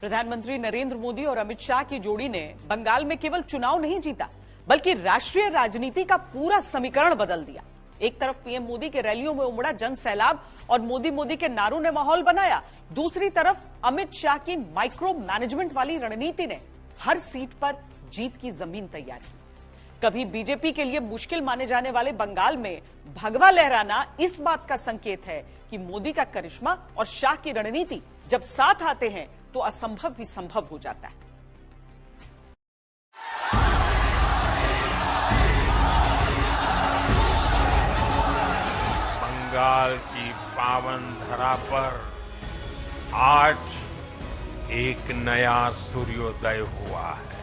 प्रधानमंत्री नरेंद्र मोदी और अमित शाह की जोड़ी ने बंगाल में केवल चुनाव नहीं जीता, बल्कि राष्ट्रीय राजनीति का पूरा समीकरण बदल दिया। एक तरफ पीएम मोदी के रैलियों में उमड़ा जन सैलाब और मोदी मोदी के नारों ने माहौल बनाया, दूसरी तरफ अमित शाह की माइक्रो मैनेजमेंट वाली रणनीति ने हर सीट पर जीत की जमीन तैयार की। कभी बीजेपी के लिए मुश्किल माने जाने वाले बंगाल में भगवा लहराना इस बात का संकेत है कि मोदी का करिश्मा और शाह की रणनीति जब साथ आते हैं तो असंभव भी संभव हो जाता है। बंगाल की पावन धरा पर आज एक नया सूर्योदय हुआ है।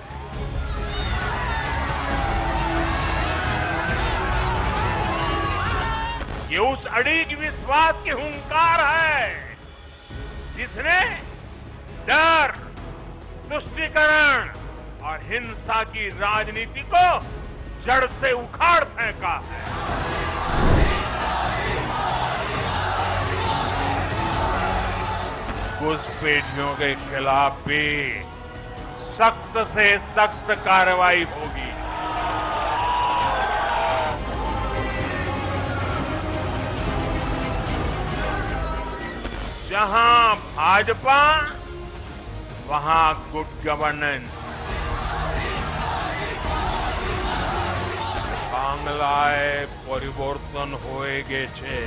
ये उस अड़िग विश्वास की हुंकार है जिसने डर, तुष्टीकरण और हिंसा की राजनीति को जड़ से उखाड़ फेंका है। घुसपैठियों के खिलाफ भी सख्त से सख्त कार्रवाई होगी। जहां भाजपा, वहां गुड गवर्नेंस। बांग्लाय परिवर्तन होए गेछे।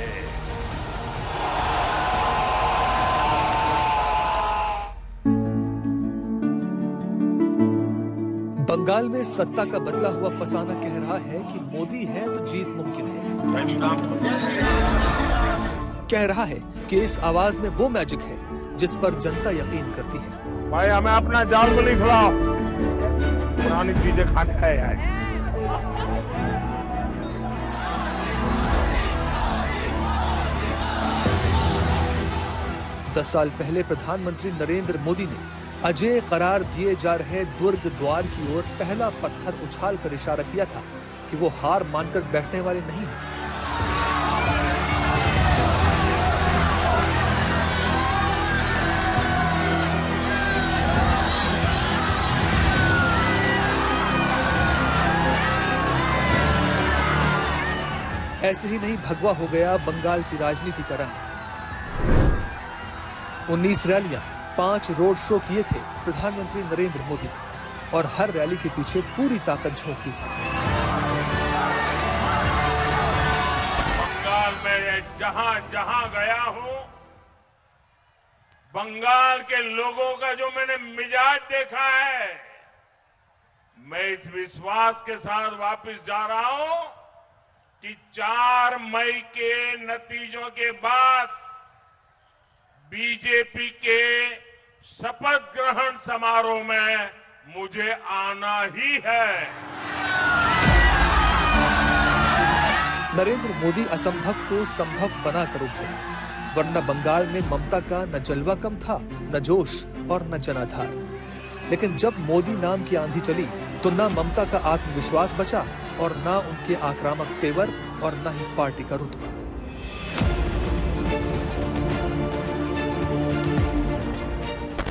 बंगाल में सत्ता का बदला हुआ फसाना कह रहा है कि मोदी है तो जीत मुमकिन है। कह रहा है कि इस आवाज में वो मैजिक है जिस पर जनता यकीन करती है। भाई हमें अपना जाल को नहीं खिलाओ, पुरानी चीजें खाने है यार। दस साल पहले प्रधानमंत्री नरेंद्र मोदी ने अजेय करार दिए जा रहे दुर्ग द्वार की ओर पहला पत्थर उछालकर इशारा किया था कि वो हार मानकर बैठने वाले नहीं हैं। ऐसे ही नहीं भगवा हो गया बंगाल की राजनीति का रंग। 19 रैलियां, 5 रोड शो किए थे प्रधानमंत्री नरेंद्र मोदी ने और हर रैली के पीछे पूरी ताकत झोंकती थी। बंगाल में जहां जहां गया हूं, बंगाल के लोगों का जो मैंने मिजाज देखा है, मैं इस विश्वास के साथ वापस जा रहा हूं कि 4 मई के नतीजों के बाद बीजेपी के शपथ ग्रहण समारोह में मुझे आना ही है। नरेंद्र मोदी असंभव को संभव बनाकर उभरे, वरना बंगाल में ममता का न जलवा कम था, न जोश और न जनाधार। लेकिन जब मोदी नाम की आंधी चली तो न ममता का आत्मविश्वास बचा और न उनके आक्रामक तेवर और न ही पार्टी का रुतबा।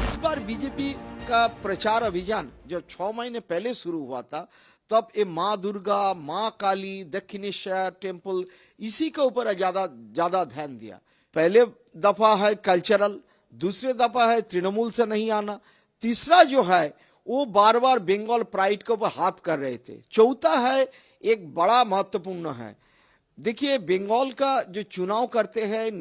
इस बार बीजेपी का प्रचार अभियान जो 6 महीने पहले शुरू हुआ था, तब ये माँ दुर्गा, माँ काली, दक्षिणेश्वर टेम्पल, इसी के ऊपर ज्यादा ध्यान दिया। पहले दफा है कल्चरल, दूसरे दफा है तृणमूल से नहीं आना, तीसरा जो है वो बार बार बंगाल प्राइड के ऊपर हाथ कर रहे थे, चौथा है एक बड़ा महत्वपूर्ण है। देखिए बंगाल का जो चुनाव करते हैं,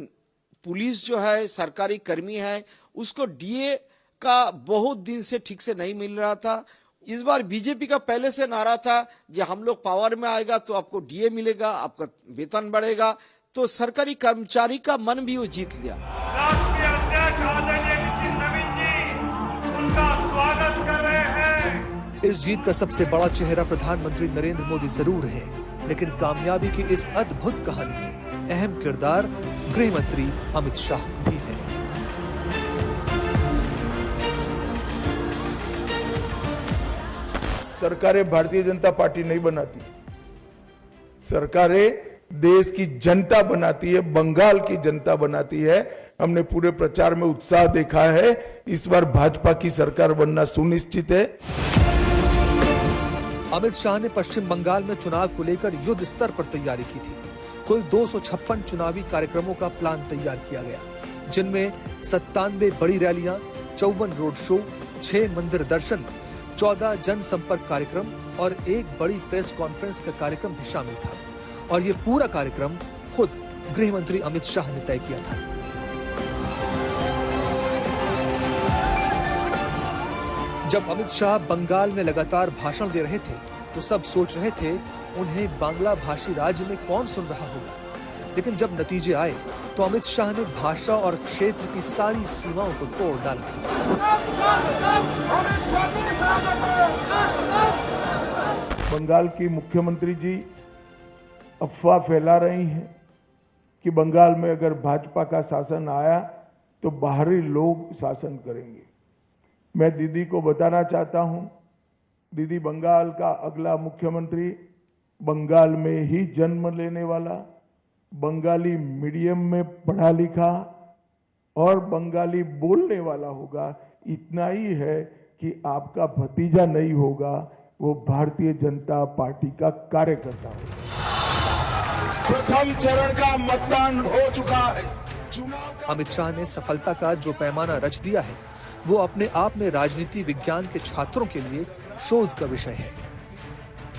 पुलिस जो है, सरकारी कर्मी है, उसको डीए का बहुत दिन से ठीक से नहीं मिल रहा था। इस बार बीजेपी का पहले से नारा था कि हम लोग पावर में आएगा तो आपको डीए मिलेगा, आपका वेतन बढ़ेगा, तो सरकारी कर्मचारी का मन भी वो जीत लिया। राष्ट्रीय अध्यक्ष आदरणीय नवीन जी उनका स्वागत कर रहे हैं। इस जीत का सबसे बड़ा चेहरा प्रधानमंत्री नरेंद्र मोदी जरूर है, लेकिन कामयाबी की इस अद्भुत कहानी में अहम किरदार गृह मंत्री अमित शाह भी है। सरकारें भारतीय जनता पार्टी नहीं बनाती, सरकारें देश की जनता बनाती है, बंगाल की जनता बनाती है। हमने पूरे प्रचार में उत्साह देखा है। इस बार भाजपा की सरकार बनना सुनिश्चित है। अमित शाह ने पश्चिम बंगाल में चुनाव को लेकर युद्ध स्तर पर तैयारी की थी। कुल 256 चुनावी कार्यक्रमों का प्लान तैयार किया गया, जिनमें 97 बड़ी रैलियां, 54 रोड शो, 6 मंदिर दर्शन, 14 जनसंपर्क कार्यक्रम और 1 बड़ी प्रेस कॉन्फ्रेंस का कार्यक्रम भी शामिल था। और ये पूरा कार्यक्रम खुद गृह मंत्री अमित शाह ने तय किया था। जब अमित शाह बंगाल में लगातार भाषण दे रहे थे तो सब सोच रहे थे उन्हें बांग्ला भाषी राज्य में कौन सुन रहा होगा, लेकिन जब नतीजे आए तो अमित शाह ने भाषा और क्षेत्र की सारी सीमाओं को तोड़ डाला। बंगाल की मुख्यमंत्री जी अफवाह फैला रही हैं कि बंगाल में अगर भाजपा का शासन आया तो बाहरी लोग शासन करेंगे। मैं दीदी को बताना चाहता हूं, दीदी बंगाल का अगला मुख्यमंत्री बंगाल में ही जन्म लेने वाला, बंगाली मीडियम में पढ़ा लिखा और बंगाली बोलने वाला होगा। इतना ही है कि आपका भतीजा नहीं होगा, वो भारतीय जनता पार्टी का कार्यकर्ता होगा। प्रथम चरण का मतदान हो चुका है। अमित शाह ने सफलता का जो पैमाना रच दिया है वो अपने आप में राजनीति विज्ञान के छात्रों के लिए शोध का विषय है।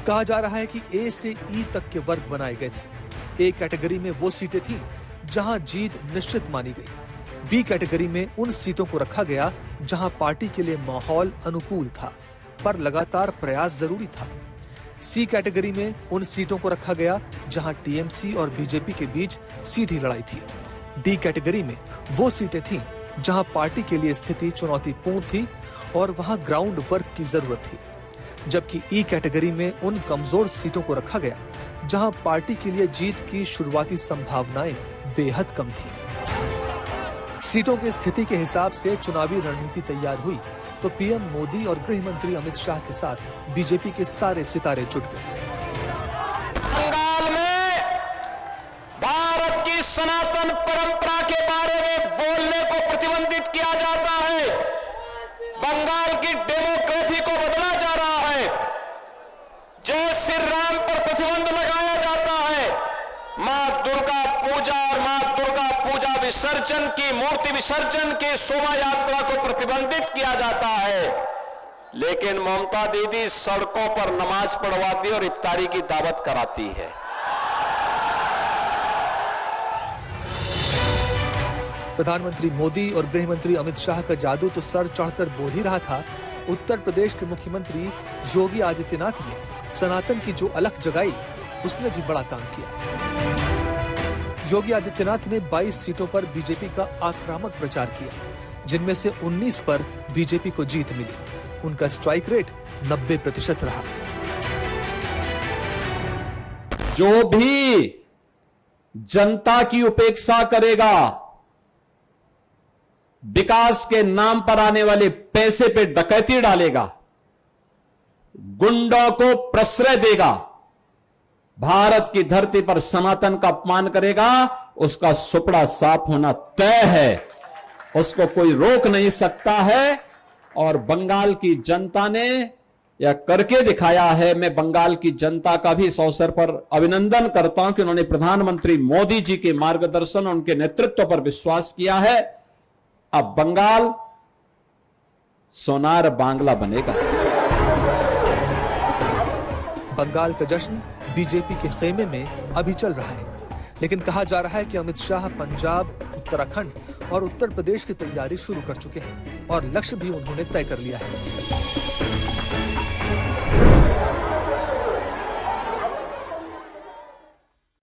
कहा जा रहा है कि ए से ई तक के वर्ग बनाए गए थे। ए कैटेगरी में वो सीटें थीं जहां जीत निश्चित मानी गई। बी कैटेगरी में उन सीटों को रखा गया जहां पार्टी के लिए माहौल अनुकूल था पर लगातार प्रयास जरूरी था। सी कैटेगरी में उन सीटों को रखा गया जहां टीएमसी और बीजेपी के बीच सीधी लड़ाई थी। डी कैटेगरी में वो सीटें थीं जहां पार्टी के लिए स्थिति चुनौतीपूर्ण थी और वहां ग्राउंड वर्क की जरूरत थी, जबकि ई कैटेगरी में उन कमजोर सीटों को रखा गया जहां पार्टी के लिए जीत की शुरुआती संभावनाएं बेहद कम थीं। सीटों की स्थिति के हिसाब से चुनावी रणनीति तैयार हुई तो पीएम मोदी और गृह मंत्री अमित शाह के साथ बीजेपी के सारे सितारे जुट गए। बंगाल में भारत की सनातन परंपरा के बारे में बोलने को प्रतिबंधित किया जाता है। बंगाल की डेमोक्रेसी को बदला जा रहा है। जय श्री राम पर प्रतिबंध लगाया जाता है। मां दुर्गा पूजा और मां दुर्गा पूजा विसर्जन की मूर्ति विसर्जन की शोभा यात्रा को प्रतिबंधित किया जाता है। लेकिन ममता दीदी सड़कों पर नमाज पढ़वाती और इफ्तारी की दावत कराती है। प्रधानमंत्री मोदी और गृह मंत्री अमित शाह का जादू तो सर चढ़कर बोल ही रहा था। उत्तर प्रदेश के मुख्यमंत्री योगी आदित्यनाथ ने सनातन की जो अलख जगाई उसने भी बड़ा काम किया। योगी आदित्यनाथ ने 22 सीटों पर बीजेपी का आक्रामक प्रचार किया, जिनमें से 19 पर बीजेपी को जीत मिली। उनका स्ट्राइक रेट 90% रहा। जो भी जनता की उपेक्षा करेगा, विकास के नाम पर आने वाले पैसे पे डकैती डालेगा, गुंडों को प्रश्रय देगा, भारत की धरती पर सनातन का अपमान करेगा, उसका सुपड़ा साफ होना तय है। उसको कोई रोक नहीं सकता है। और बंगाल की जनता ने यह करके दिखाया है। मैं बंगाल की जनता का भी इस अवसर पर अभिनंदन करता हूं कि उन्होंने प्रधानमंत्री मोदी जी के मार्गदर्शन और उनके नेतृत्व पर विश्वास किया है। अब बंगाल सोनार बांग्ला बनेगा। बंगाल का जश्न बीजेपी के खेमे में अभी चल रहा है, लेकिन कहा जा रहा है कि अमित शाह पंजाब, उत्तराखंड और उत्तर प्रदेश की तैयारी शुरू कर चुके हैं और लक्ष्य भी उन्होंने तय कर लिया है।